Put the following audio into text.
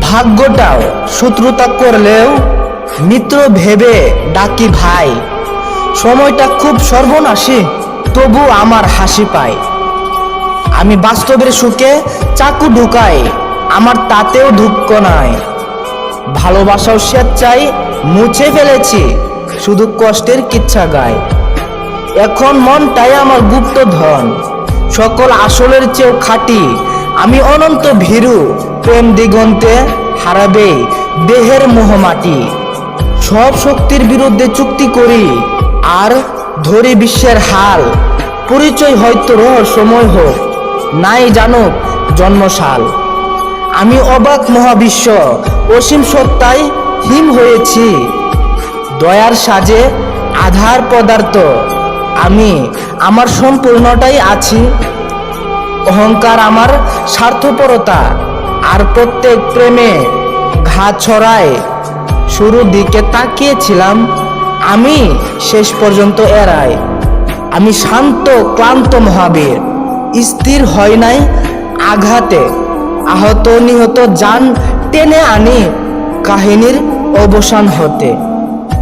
ভাগ্যটাও শত্রুতা করলেও মিত্র ভেবে ডাকি ভাই। সময়টা খুব সর্বনাশী, তবু আমার হাসি পায়। আমি বাস্তবের সুখে চাকু ঢুকাই, আমার তাতেও দুঃখ নাই। ভালোবাসাও স্বেচ্ছায় মুছে ফেলেছি, শুধু কষ্টের কিচ্ছা গায়। এখন মনটাই আমার গুপ্ত ধন, সকল আসলের চেয়েও খাঁটি। আমি অনন্ত ভীরু, প্রেম দিগন্তে হারাবে দেহের মোহমাটি। সব শক্তির বিরুদ্ধে চুক্তি করি, আর ধরি বিশ্বের হাল। পরিচয় হয়তো রহস্যময় হোক, নাই জানুক জন্মসাল। আমি অবাক মহাবিশ্ব, অসীম সত্তায় হিম হয়েছি। দয়ার সাজে আধার পদার্থ, আমি আমার সম্পূর্ণটাই আছি। অহংকার আমার স্বার্থপরতা, আর প্রত্যেক প্রেমে ঘা ছড়ায়। শুরুর দিকে তাকিয়েছিলাম, আমি শেষ পর্যন্ত এড়াই। আমি শান্ত ক্লান্ত মহাবীর, স্থির হয় নাই আঘাতে। আহত নিহত জান টেনে আনি কাহিনীর অবসান হতে।